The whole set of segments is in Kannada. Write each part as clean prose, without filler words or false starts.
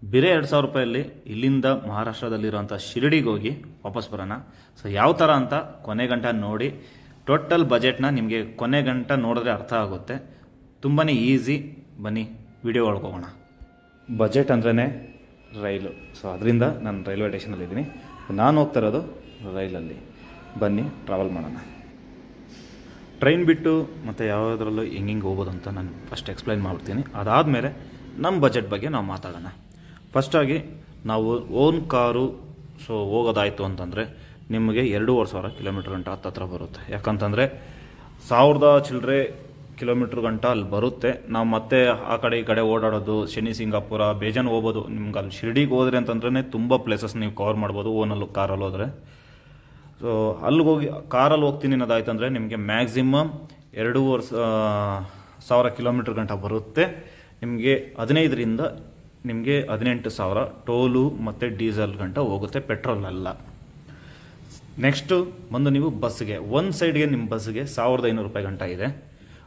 ಬೇರೆ 2,000 ರೂಪಾಯಲ್ಲಿ ಇಲ್ಲಿಂದ ಮಹಾರಾಷ್ಟ್ರದಲ್ಲಿರುವಂಥ ಶಿರಡಿಗೆ ಹೋಗಿ ವಾಪಸ್ ಬರೋಣ. ಸೊ ಯಾವ ಥರ ಅಂತ ಕೊನೆ ಗಂಟ ನೋಡಿ, ಟೋಟಲ್ ಬಜೆಟ್ನ ನಿಮಗೆ ಕೊನೆ ಗಂಟ ನೋಡಿದ್ರೆ ಅರ್ಥ ಆಗುತ್ತೆ. ತುಂಬಾ ಈಸಿ. ಬನ್ನಿ ವಿಡಿಯೋ ಒಳಗೋಗೋಣ. ಬಜೆಟ್ ಅಂದ್ರೇ ರೈಲು. ಸೊ ಅದರಿಂದ ನಾನು ರೈಲ್ವೆ ಸ್ಟೇಷನಲ್ಲಿದ್ದೀನಿ. ನಾನು ಹೋಗ್ತಾ ಇರೋದು ರೈಲಲ್ಲಿ. ಬನ್ನಿ ಟ್ರಾವೆಲ್ ಮಾಡೋಣ. ಟ್ರೈನ್ ಬಿಟ್ಟು ಮತ್ತು ಯಾವುದರಲ್ಲೂ ಹೆಂಗೆ ಹೋಗ್ಬೋದು ಅಂತ ನಾನು ಫಸ್ಟ್ ಎಕ್ಸ್ಪ್ಲೈನ್ ಮಾಡ್ತೀನಿ. ಅದಾದಮೇಲೆ ನಮ್ಮ ಬಜೆಟ್ ಬಗ್ಗೆ ನಾವು ಮಾತಾಡೋಣ. ಫಸ್ಟಾಗಿ ನಾವು ಓನ್ ಕಾರು ಸೊ ಹೋಗೋದಾಯಿತು ಅಂತಂದರೆ ನಿಮಗೆ 2,500 ಕಿಲೋಮೀಟ್ರ್ ಗಂಟ ಹತ್ತತ್ರ ಬರುತ್ತೆ. ಯಾಕಂತಂದರೆ 1,000 ಚಿಲ್ಲರೆ ಕಿಲೋಮೀಟ್ರ್ ಗಂಟ ಅಲ್ಲಿ ಬರುತ್ತೆ. ನಾವು ಮತ್ತೆ ಆ ಕಡೆ ಈ ಕಡೆ ಓಡಾಡೋದು, ಶನಿ ಸಿಂಗಾಪುರ ಬೇಜಾನ್ ಹೋಗ್ಬೋದು. ನಿಮ್ಗೆ ಅಲ್ಲಿ ಶಿರಡಿಗೆ ಹೋದ್ರೆ ಅಂತಂದ್ರೆ ತುಂಬ ಪ್ಲೇಸಸ್ ನೀವು ಕವರ್ ಮಾಡ್ಬೋದು ಓನಲ್ಲಿ ಕಾರಲ್ಲಿ ಹೋದರೆ. ಸೊ ಅಲ್ಲಿಗೆ ಹೋಗಿ ಕಾರಲ್ಲಿ ಹೋಗ್ತೀನಿ ಅನ್ನೋದಾಯ್ತು ಅಂದರೆ ನಿಮಗೆ ಮ್ಯಾಕ್ಸಿಮಮ್ 2,500 ಕಿಲೋಮೀಟ್ರ್ ಗಂಟ ಬರುತ್ತೆ. ನಿಮಗೆ 15ರಿಂದ ನಿಮಗೆ 18,000 ಟೋಲು ಮತ್ತು ಡೀಸೆಲ್ ಗಂಟ ಹೋಗುತ್ತೆ, ಪೆಟ್ರೋಲ್ ಅಲ್ಲ. ನೆಕ್ಸ್ಟು ಬಂದು ನೀವು ಬಸ್ಗೆ, ಒಂದು ಸೈಡ್ಗೆ ನಿಮ್ಮ ಬಸ್ಗೆ 1,500 ರೂಪಾಯಿ ಗಂಟ ಇದೆ.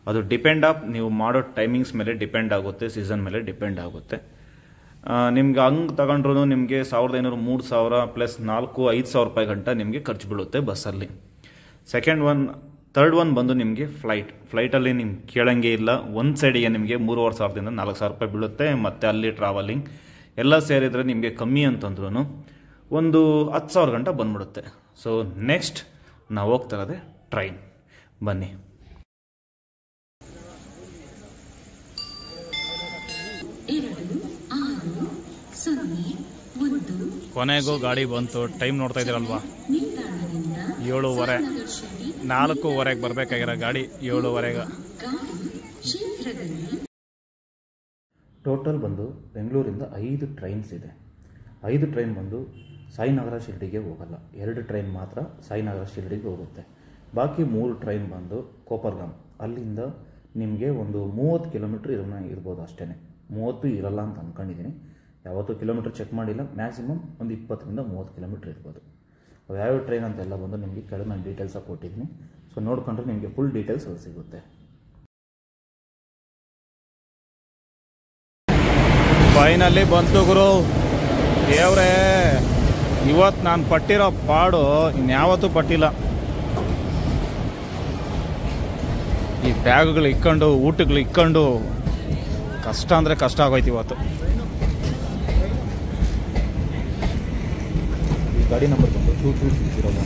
ಅದು ಡಿಪೆಂಡ್ ನೀವು ಮಾಡೋ ಟೈಮಿಂಗ್ಸ್ ಮೇಲೆ ಡಿಪೆಂಡ್ ಆಗುತ್ತೆ, ಸೀಸನ್ ಮೇಲೆ ಡಿಪೆಂಡ್ ಆಗುತ್ತೆ. ನಿಮ್ಗೆ ಹಂಗೆ ತಗೊಂಡ್ರು ನಿಮಗೆ 1,500 3,000 ಪ್ಲಸ್ 4,000-5,000 ರೂಪಾಯಿ ಗಂಟ ನಿಮಗೆ ಖರ್ಚು ಬೀಳುತ್ತೆ ಬಸ್ಸಲ್ಲಿ. ಥರ್ಡ್ ಒನ್ ಬಂದು ನಿಮಗೆ ಫ್ಲೈಟಲ್ಲಿ ನಿಮ್ಗೆ ಕೇಳಂಗೆ ಇಲ್ಲ. ಒಂದು ಸೈಡಿಗೆ ನಿಮಗೆ 3,500ದಿಂದ 4,000 ರೂಪಾಯಿ ಬೀಳುತ್ತೆ. ಮತ್ತು ಅಲ್ಲಿ ಟ್ರಾವೆಲಿಂಗ್ ಎಲ್ಲ ಸೇರಿದರೆ ನಿಮಗೆ ಕಮ್ಮಿ ಅಂತಂದ್ರೂ ಒಂದು 10,000 ಗಂಟ ಬಂದ್ಬಿಡುತ್ತೆ. ಸೊ ನೆಕ್ಸ್ಟ್ ನಾವು ಹೋಗ್ತಾ ಇರೋದೇ ಟ್ರೈನ್. ಬನ್ನಿ. ಕೊನೆಗೂ ಗಾಡಿ ಬಂತು. ಟೈಮ್ ನೋಡ್ತಾ ಇದ್ದೀರಲ್ವಾ, 7:15. 4:15ಗೆ ಬರಬೇಕಾಗಿರೋ ಗಾಡಿ 7:15. ಟೋಟಲ್ ಬಂದು ಬೆಂಗಳೂರಿಂದ 5 ಟ್ರೈನ್ಸ್ ಇದೆ. 5 ಟ್ರೈನ್ ಬಂದು ಸಾಯಿನಗರ ಶಿರಡಿಗೆ ಹೋಗಲ್ಲ. 2 ಟ್ರೈನ್ ಮಾತ್ರ ಸಾಯಿನಗರ ಶಿರಡಿಗೆ ಹೋಗುತ್ತೆ. ಬಾಕಿ 3 ಟ್ರೈನ್ ಬಂದು ಕೋಪರ್ಗಾಮ್. ಅಲ್ಲಿಂದ ನಿಮಗೆ ಒಂದು 30 ಕಿಲೋಮೀಟ್ರ್ ಇರ್ಬೋದು ಅಷ್ಟೇ. 30 ಇರಲ್ಲ ಅಂತ ಅಂದ್ಕೊಂಡಿದ್ದೀನಿ. ಯಾವತ್ತೂ ಕಿಲೋಮೀಟ್ರ್ ಚೆಕ್ ಮಾಡಿಲ್ಲ. ಮ್ಯಾಕ್ಸಿಮಮ್ ಒಂದು 20ರಿಂದ 30 ಕಿಲೋಮೀಟ್ರ್ ಇರ್ಬೋದು. ಯಾವ್ಯಾವ ಟ್ರೈನ್ ಅಂತೆಲ್ಲ ಬಂದು ನಿಮಗೆ ಕೆಳಗೆ ನಾನು ಡೀಟೇಲ್ಸಾಗಿ ಕೊಟ್ಟಿದ್ದೀನಿ. ಸೊ ನೋಡ್ಕೊಂಡ್ರೆ ನಿಮಗೆ ಫುಲ್ ಡೀಟೇಲ್ಸ್ ಅಲ್ಲಿ ಸಿಗುತ್ತೆ. ಫೈನಲ್ಲಿ ಬಂತು ಗುರು ದೇವ್ರೇ. ಇವತ್ತು ನಾನು ಪಟ್ಟಿರೋ ಪಾಡು ಇನ್ಯಾವತ್ತೂ ಪಟ್ಟಿಲ್ಲ. ಈ ಬ್ಯಾಗ್ಗಳು ಇಕ್ಕೊಂಡು ಊಟಗಳು ಇಕ್ಕೊಂಡು ಕಷ್ಟ ಅಂದರೆ ಕಷ್ಟ ಆಗೋಯ್ತು ಇವತ್ತು. ಈ ಗಾಡಿ ನಂಬರ್ ಬಂದು 2201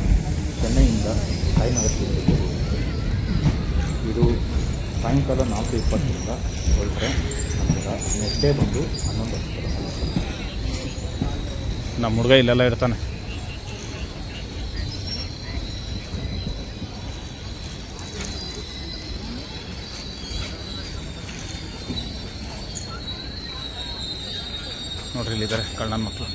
ಚೆನ್ನೈಯಿಂದ ಸಾಯಿನಗರ ಶಿರಡಿಗೆ ಹೋಗುತ್ತೆ. ಇದು ಸಾಯಂಕಾಲ 4:20ರಿಂದ ಹೊರಟ್ರೆ ನಂತರ ನೆಕ್ಸ್ಟ್ ಡೇ ಬಂದು 11:10. ನಮ್ಮ ಹುಡುಗ ಇಲ್ಲೆಲ್ಲ ಇರ್ತಾನೆ. ನೋಡ್ರಿ ಇಲ್ಲಿದ್ದಾರೆ ಕಳ್ಳನ ಮಕ್ಕಳು.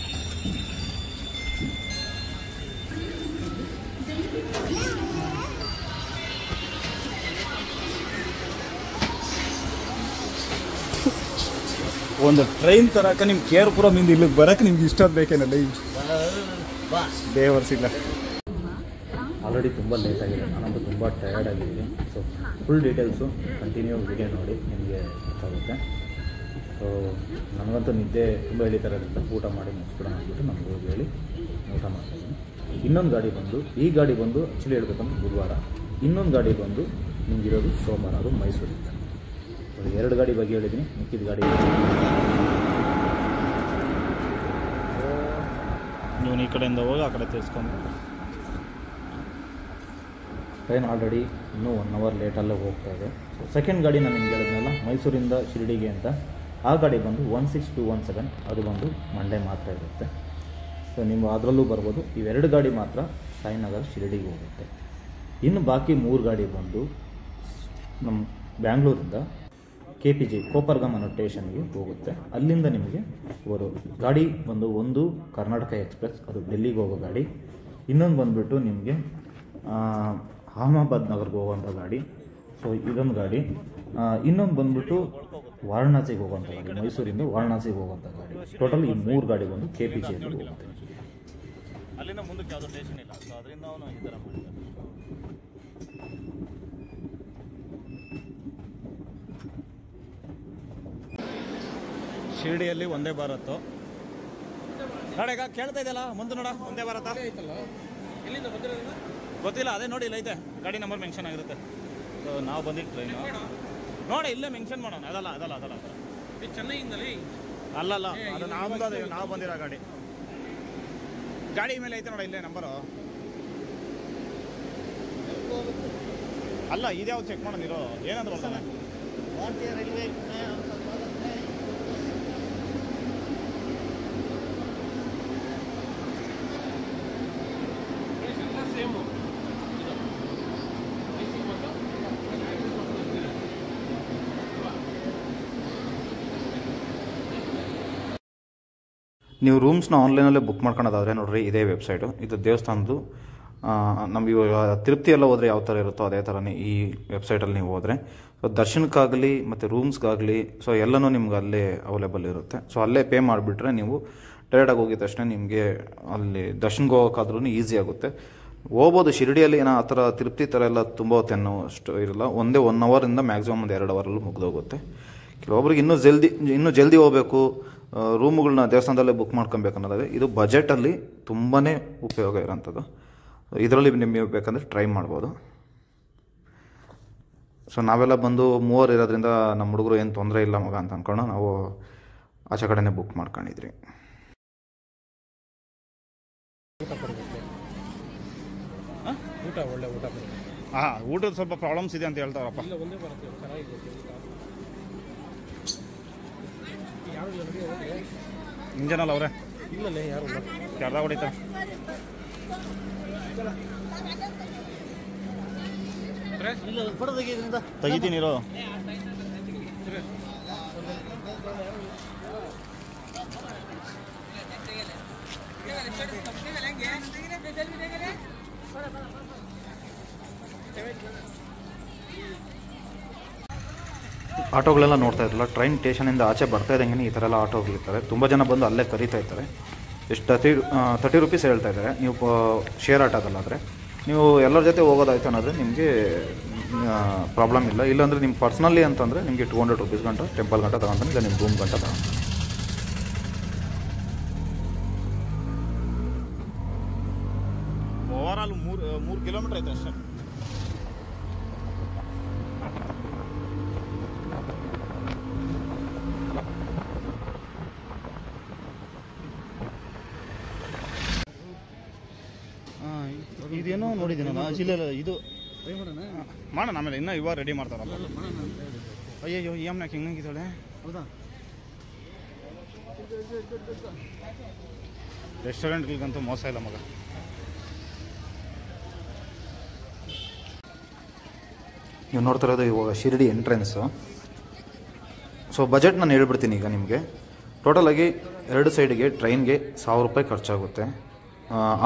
ಒಂದು ಟ್ರೈನ್ ತರಕ ನಿಮ್ಗೆ ಕೇರ್ಪುರಮಿಂದ ಇಲ್ಲಿಗೆ ಬರೋಕೆ ನಿಮ್ಗೆ ಇಷ್ಟೊತ್ತು ಬೇಕೇನಲ್ಲ ಈ ದೇವರ್ಸಿಲ್ಲ. ಆಲ್ರೆಡಿ ತುಂಬ ಲೇಟ್ ಆಗಿದೆ. ನಾನಂತೂ ತುಂಬ ಟಯರ್ಡ್ ಆಗಿದ್ದೀನಿ. So full details continue video ನೋಡಿ ನಿಮಗೆ ಗೊತ್ತಾಗುತ್ತೆ. ಸೊ ನನಗಂತೂ ನಿದ್ದೆ ತುಂಬ ಎಳಿತಾರೋದ್ರಿಂದ ಊಟ ಮಾಡಿ ಮುಗಿಸ್ಬಿಡೋಣ ಅಂದ್ಬಿಟ್ಟು ನಮ್ಗೆ ಹೋಗಿ ಹೇಳಿ ಊಟ ಮಾಡ್ತಾಯಿದ್ದೀನಿ. ಇನ್ನೊಂದು ಗಾಡಿ ಬಂದು, ಈ ಗಾಡಿ ಬಂದು ಆ್ಯಕ್ಚುಲಿ ಹೇಳ್ಬೇಕಂದ್ರೆ ಬುಧವಾರ. ಇನ್ನೊಂದು ಗಾಡಿ ಬಂದು ನಿಮಗಿರೋದು ಸೋಮವಾರ, ಅದು ಮೈಸೂರಿಂದ. 2 ಗಾಡಿ ಬಗ್ಗೆ ಹೇಳಿದ್ದೀನಿ. ಮಿಕ್ಕಿದ ಗಾಡಿ ನೀವು ಈ ಕಡೆಯಿಂದ ಹೋಗಿ ಆ ಕಡೆ ತಿಳ್ಸ್ಕೊಂಡು. ಟ್ರೈನ್ ಆಲ್ರೆಡಿ ಇನ್ನೂ 1 ಅವರ್ ಲೇಟಲ್ಲೇ ಹೋಗ್ತಾ ಇದೆ. ಸೊ ಸೆಕೆಂಡ್ ಗಾಡಿ ನಾನು ನಿಮ್ಗೆ ಹೇಳಿದ್ನಲ್ಲ ಮೈಸೂರಿಂದ ಶಿರಡಿಗೆ ಅಂತ, ಆ ಗಾಡಿ ಬಂದು 16217. ಅದು ಬಂದು ಮಂಡೇ ಮಾತ್ರ ಇರುತ್ತೆ. ಸೊ ನೀವು ಅದರಲ್ಲೂ ಬರ್ಬೋದು. ಇವೆರಡು ಗಾಡಿ ಮಾತ್ರ ಸಾಯಿನಗರ ಶಿರಡಿಗೆ ಹೋಗುತ್ತೆ. ಇನ್ನು ಬಾಕಿ 3 ಗಾಡಿ ಬಂದು ನಮ್ಮ ಬ್ಯಾಂಗ್ಳೂರಿಂದ KPG ಕೋಪರ್ಗಾಮ್ ಅನ್ನೋ ಸ್ಟೇಷನ್ಗೆ ಹೋಗುತ್ತೆ. ಅಲ್ಲಿಂದ ನಿಮಗೆ ಬರೋದು ಗಾಡಿ ಬಂದು ಒಂದು ಕರ್ನಾಟಕ ಎಕ್ಸ್ಪ್ರೆಸ್, ಅದು ಡೆಲ್ಲಿಗೆ ಹೋಗೋ ಗಾಡಿ. ಇನ್ನೊಂದು ಬಂದುಬಿಟ್ಟು ನಿಮಗೆ ಅಹಮದಾಬಾದ್ ನಗರ್ಗೆ ಹೋಗುವಂಥ ಗಾಡಿ. ಸೊ ಇದೊಂದು ಗಾಡಿ. ಇನ್ನೊಂದು ಬಂದುಬಿಟ್ಟು ವಾರಣಾಸಿಗೆ ಹೋಗುವಂಥ ಗಾಡಿ, ಮೈಸೂರಿಂದ ವಾರಣಾಸಿಗೆ ಹೋಗುವಂಥ ಗಾಡಿ. ಟೋಟಲ್ ಈ 3 ಗಾಡಿ ಬಂದು KPGಯಲ್ಲಿ ಹೋಗುತ್ತೆ. ಅಲ್ಲಿಂದ ಮುಂದಕ್ಕೆ ಯಾವುದೋ ಸ್ಟೇಷನ್ ಇಲ್ಲ. ಸೊ ಅದರಿಂದ ಅವನು ಈ ಥರ ಮಾಡಿದ್ದಾರೆ. ಶಿರಡಿಯಲ್ಲಿ ವಂದೇ ಭಾರತ್ ನೋಡ ಈಗ ಕೇಳ್ತಾ ಇದೆಯಲ್ಲ ಮುಂದೆ ನೋಡ ಒಂದೇ ಭಾರತ ಎಲ್ಲಿಂದ ಬಂದಿರೋದು ಗೊತ್ತಿಲ್ಲ, ಅದೇ ನೋಡಿ ಇಲ್ಲ ಐತೆ ಗಾಡಿ ನಂಬರ್ ಮೆನ್ಷನ್ ಆಗಿರುತ್ತೆ. ಸೊ ನಾವು ಬಂದಿದ್ದು ಟ್ರೈನು ನೋಡಿ ಇಲ್ಲೇ ಮೆನ್ಷನ್ ಮಾಡೋಣ. ಅದಲ್ಲ ಇದು ಚೆನ್ನೈಯಿಂದಲೇ ಅಲ್ಲಲ್ಲ, ಅದು ನಾವು ಬಂದಿರೋ ಗಾಡಿ ಮೇಲೆ ಐತೆ ನೋಡ ಇಲ್ಲೇ ನಂಬರು. ಅಲ್ಲ ಇದ್ಯಾವ್ದು ಚೆಕ್ ಮಾಡೋದಿರೋ ಏನಂತ ಬರ್ತಾನೆ. ಭಾರತೀಯ ರೈಲ್ವೆ ಸೇಮು ನೀವು ರೂಮ್ಸ್ನ ಆನ್ಲೈನಲ್ಲೇ ಬುಕ್ ಮಾಡ್ಕೊಳೋದಾದರೆ ನೋಡ್ರಿ ಇದೇ ವೆಬ್ಸೈಟು. ಇದು ದೇವಸ್ಥಾನದ್ದು. ನಮ್ಗೆ ಇವಾಗ ತಿರುಪತಿ ಎಲ್ಲ ಹೋದರೆ ಯಾವ ಥರ ಇರುತ್ತೋ ಅದೇ ಥರನೇ ಈ ವೆಬ್ಸೈಟಲ್ಲಿ ನೀವು ಹೋದರೆ ಸೊ ದರ್ಶನಕ್ಕಾಗಲಿ ಮತ್ತು ರೂಮ್ಸ್ಗಾಗಲಿ ಸೊ ಎಲ್ಲನೂ ನಿಮ್ಗೆ ಅಲ್ಲೇ ಅವೈಲೇಬಲ್ ಇರುತ್ತೆ. ಸೊ ಅಲ್ಲೇ ಪೇ ಮಾಡಿಬಿಟ್ರೆ ನೀವು ಡೈರೆಕ್ಟಾಗಿ ಹೋಗಿದ ತಕ್ಷಣ ನಿಮಗೆ ಅಲ್ಲಿ ದರ್ಶನಕ್ಕೆ ಹೋಗೋಕ್ಕಾದ್ರೂ ಈಸಿ ಆಗುತ್ತೆ. ಹೋಗ್ಬೋದು ಶಿರಡಿಯಲ್ಲಿ ಏನೋ ಆ ಥರ ತಿರುಪತಿ ಥರ ಎಲ್ಲ ತುಂಬ ಹೊತ್ತೇನೋ ಅಷ್ಟು ಇರಲ್ಲ. ಒಂದೇ 1 ಅವರಿಂದ ಮ್ಯಾಕ್ಸಿಮಮ್ ಒಂದು 2 ಅವರಲ್ಲೂ ಮುಗಿದೋಗುತ್ತೆ. ಕೆಲವೊಬ್ರಿಗೆ ಇನ್ನೂ ಜಲ್ದಿ ಹೋಗಬೇಕು, ರೂಮುಗಳನ್ನ ದೇವಸ್ಥಾನದಲ್ಲೇ ಬುಕ್ ಮಾಡ್ಕೊಬೇಕು ಅನ್ನೋದಾದರೆ ಇದು ಬಜೆಟಲ್ಲಿ ತುಂಬಾ ಉಪಯೋಗ ಇರೋಂಥದ್ದು. ಇದರಲ್ಲಿ ನಿಮಗೆ ಬೇಕಂದರೆ ಟ್ರೈ ಮಾಡ್ಬೋದು. ಸೊ ನಾವೆಲ್ಲ ಬಂದು 3 ಇರೋದ್ರಿಂದ ನಮ್ಮ ಹುಡುಗರು ಏನು ತೊಂದರೆ ಇಲ್ಲ ಮಗ ಅಂತ ಅಂದ್ಕೊಂಡು ನಾವು ಆಚೆ ಕಡೆನೇ ಬುಕ್ ಮಾಡ್ಕೊಂಡಿದ್ರಿ. ಊಟ ಒಳ್ಳೆ ಊಟ ಊಟದ ಸ್ವಲ್ಪ ಪ್ರಾಬ್ಲಮ್ಸ್ ಇದೆ ಅಂತ ಹೇಳ್ತಾರಪ್ಪ. ಇಲ್ಲ ಒಂದೇ ಬರುತ್ತೆ ಚೆನ್ನಾಗಿದೆ ಯಾರು ಇಂಜನಲ್ಲ ಅವರೇ ಇಲ್ಲಲೇ ಯಾರು ಕೆರ್ದ ಹೊಡಿತ ಇಲ್ಲ ಫೋಟೋ ತೆಗಿಯೋದ್ರಿಂದ ತೆಗಿತೀನಿರೋ. ಆಟೋಗಳೆಲ್ಲ ನೋಡ್ತಾ ಇರಲಿಲ್ಲ. ಟ್ರೈನ್ ಸ್ಟೇಷನಿಂದ ಆಚೆ ಬರ್ತಾ ಇದ್ದಂಗೆ ಈ ಥರ ಎಲ್ಲ ಆಟೋಗಳಿರ್ತಾರೆ. ತುಂಬ ಜನ ಬಂದು ಅಲ್ಲೇ ಕರೀತಾ ಇರ್ತಾರೆ. ಎಷ್ಟು 30 ರೂಪೀಸ್ ಹೇಳ್ತಾ ಇದ್ದಾರೆ. ನೀವು ಶೇರ್ ಆಟೋದಲ್ಲಾದರೆ ನೀವು ಎಲ್ಲರ ಜೊತೆ ಹೋಗೋದಾಯ್ತು ಅನ್ನೋದ್ರೆ ನಿಮಗೆ ಪ್ರಾಬ್ಲಮ್ ಇಲ್ಲ. ಇಲ್ಲಾಂದರೆ ನಿಮ್ಮ ಪರ್ಸ್ನಲಿ ಅಂತಂದರೆ ನಿಮಗೆ 200 ರೂಪೀಸ್ ಗಂಟ ಟೆಂಪಲ್ ಗಂಟ ತಗೊಂತಾನೆ, ಇಲ್ಲ ನಿಮ್ಮ ರೂಮ್ ಗಂಟ ತಗೊಂತಾನೆ. ಓವರಾಲ್ 3 ಕಿಲೋಮೀಟ್ರ್ ಐತೆ ಅಷ್ಟೇ. ಇದೇನೋ ನೋಡಿದ್ದೀನಿ ನಾನು ಜಿಲ್ಲೆ ಇದು ಮಾಡೋಣ ಆಮೇಲೆ ಇನ್ನೂ ಇವಾಗ ರೆಡಿ ಮಾಡ್ತಾರಲ್ಲ. ಅಯ್ಯಯ್ಯೋ ಈ ಅಮ್ಮನಾಕೆ ಹಿಂಗಿದ್ದಾಳೆ. ಹೌದಾ ರೆಸ್ಟೋರೆಂಟ್ಗಳಿಗಂತೂ ಮೋಸ ಇಲ್ಲ ಮಗ. ನೀವು ನೋಡ್ತಾ ಇರೋದು ಇವಾಗ ಶಿರಡಿ ಎಂಟ್ರೆನ್ಸು. ಸೊ ಬಜೆಟ್ ನಾನು ಹೇಳ್ಬಿಡ್ತೀನಿ ಈಗ ನಿಮಗೆ. ಟೋಟಲಾಗಿ 2 ಸೈಡ್ಗೆ ಟ್ರೈನ್ಗೆ 1000 ರೂಪಾಯಿ ಖರ್ಚಾಗುತ್ತೆ.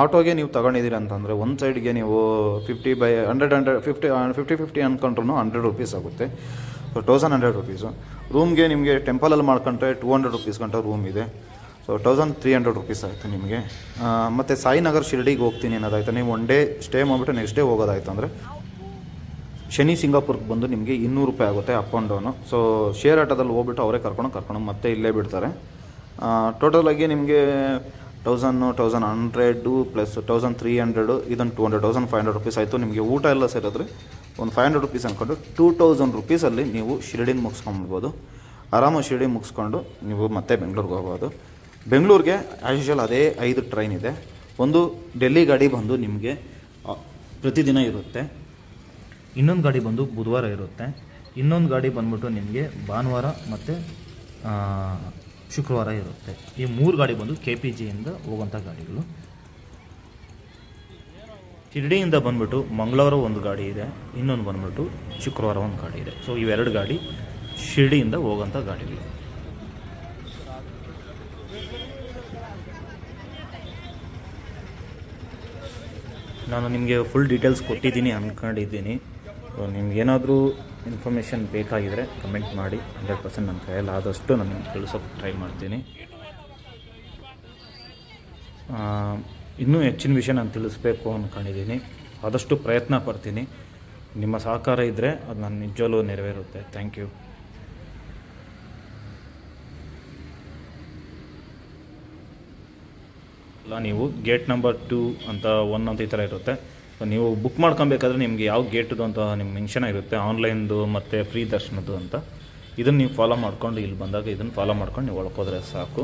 ಆಟೋಗೆ ನೀವು ತಗೊಂಡಿದ್ದೀರಿ ಅಂತಂದರೆ ಒಂದು ಸೈಡ್ಗೆ ನೀವು 50 ಅಂದ್ಕೊಂಡ್ರೂ 100 ರೂಪೀಸ್ ಆಗುತ್ತೆ. So 1100 rupees. ರೂಮ್ಗೆ ನಿಮಗೆ ಟೆಂಪಲಲ್ಲಿ ಮಾಡ್ಕೊಂಡ್ರೆ 200 ರೂಪೀಸ್ ಗಂಟ ರೂಮ್ ಇದೆ. ಸೊ 1300 ರೂಪೀಸ್ ಆಯಿತು ನಿಮಗೆ. ಮತ್ತು ಸಾಯಿನಗರ್ ಶಿರಡಿಗೆ ಹೋಗ್ತೀನಿ ಅನ್ನೋದಾಯ್ತು, ನೀವು 1 ಡೇ ಸ್ಟೇ ಮಾಡಿಬಿಟ್ಟು ನೆಕ್ಸ್ಟ್ ಡೇ ಹೋಗೋದಾಯ್ತು ಅಂದರೆ ಶನಿ ಸಿಂಗಾಪುರ್ಗೆ ಬಂದು ನಿಮಗೆ 200 ರೂಪಾಯಿ ಆಗುತ್ತೆ up and down. So share ಆಟೋದಲ್ಲಿ ಹೋಗ್ಬಿಟ್ಟು ಅವರೇ ಕರ್ಕೊಂಡು ಮತ್ತೆ ಇಲ್ಲೇ ಬಿಡ್ತಾರೆ. ಟೋಟಲಾಗಿ ನಿಮಗೆ 1100 ಪ್ಲಸ್ 1300 ಇದನ್ನು 200 1500 ರೂಪೀಸ್ ಆಯಿತು. ನಿಮಗೆ ಊಟ ಎಲ್ಲ ಸೇರಿದ್ರೆ ಒಂದು 500 ರೂಪೀಸ್ ಅಂದ್ಕೊಂಡು 2000 ರೂಪೀಸಲ್ಲಿ ನೀವು ಶಿರಡಿನ ಮುಗಿಸ್ಕೊಂಡ್ಬಿಡ್ಬೋದು. ಆರಾಮಾಗಿ ಶಿರಡಿ ಮುಗಿಸ್ಕೊಂಡು ನೀವು ಮತ್ತೆ ಬೆಂಗಳೂರಿಗೆ ಹೋಗ್ಬೋದು. ಬೆಂಗಳೂರಿಗೆ ಆ್ಯಸ್ ಯೂಶುವಲ್ ಅದೇ 5 ಟ್ರೈನ್ ಇದೆ. ಒಂದು ಡೆಲ್ಲಿ ಗಾಡಿ ಬಂದು ನಿಮಗೆ ಪ್ರತಿದಿನ ಇರುತ್ತೆ. ಇನ್ನೊಂದು ಗಾಡಿ ಬಂದು ಬುಧವಾರ ಇರುತ್ತೆ. ಇನ್ನೊಂದು ಗಾಡಿ ಬಂದ್ಬಿಟ್ಟು ನಿಮಗೆ ಭಾನುವಾರ ಮತ್ತು ಶುಕ್ರವಾರ ಇರುತ್ತೆ. ಈ 3 ಗಾಡಿ ಬಂದು KPGಯಿಂದ ಹೋಗೋಂಥ ಗಾಡಿಗಳು. ಶಿರಡಿಯಿಂದ ಬಂದ್ಬಿಟ್ಟು ಮಂಗಳವಾರ ಒಂದು ಗಾಡಿ ಇದೆ, ಇನ್ನೊಂದು ಬಂದ್ಬಿಟ್ಟು ಶುಕ್ರವಾರ ಒಂದು ಗಾಡಿ ಇದೆ. ಸೊ ಇವೆರಡು ಗಾಡಿ ಶಿರಡಿಯಿಂದ ಹೋಗೋಂಥ ಗಾಡಿಗಳು. ನಾನು ನಿಮಗೆ ಫುಲ್ ಡೀಟೇಲ್ಸ್ ಕೊಟ್ಟಿದ್ದೀನಿ ಅಂದ್ಕೊಂಡಿದ್ದೀನಿ. ನಿಮ್ಗೇನಾದರೂ ಇನ್ಫಾರ್ಮೇಷನ್ ಬೇಕಾಗಿದ್ದರೆ ಕಮೆಂಟ್ ಮಾಡಿ. 100% ನನ್ನ ಕೈಯಲ್ಲಿ ಆದಷ್ಟು ನಾನು ನಿಮ್ಗೆ ತಿಳಿಸೋಕ್ಕೆ ಟ್ರೈ ಮಾಡ್ತೀನಿ. ಇನ್ನೂ ಹೆಚ್ಚಿನ ವಿಷಯ ನಾನು ತಿಳಿಸ್ಬೇಕು ಅಂದ್ಕೊಂಡಿದ್ದೀನಿ. ಆದಷ್ಟು ಪ್ರಯತ್ನ ಪಡ್ತೀನಿ. ನಿಮ್ಮ ಸಹಕಾರ ಇದ್ದರೆ ಅದು ನಾನು ನಿಜವೂ ನೆರವೇರುತ್ತೆ. Thank you. ಇಲ್ಲ ನೀವು ಗೇಟ್ ನಂಬರ್ 2 ಅಂತ 1 ಅಂತ ಈ ಥರ ಇರುತ್ತೆ. ನೀವು ಬುಕ್ ಮಾಡ್ಕೊಬೇಕಾದ್ರೆ ನಿಮಗೆ ಯಾವ ಗೇಟ್ದು ಅಂತ ನಿಮ್ಗೆ ಮೆನ್ಷನ್ ಇರುತ್ತೆ, ಆನ್ಲೈನ್ದು ಮತ್ತು ಫ್ರೀ ದರ್ಶನದ್ದು ಅಂತ. ಇದನ್ನು ನೀವು ಫಾಲೋ ಮಾಡ್ಕೊಂಡು ಇಲ್ಲಿ ಬಂದಾಗ ಇದನ್ನು ಫಾಲೋ ಮಾಡ್ಕೊಂಡು ನೀವು ಒಳಕೋದ್ರೆ ಸಾಕು.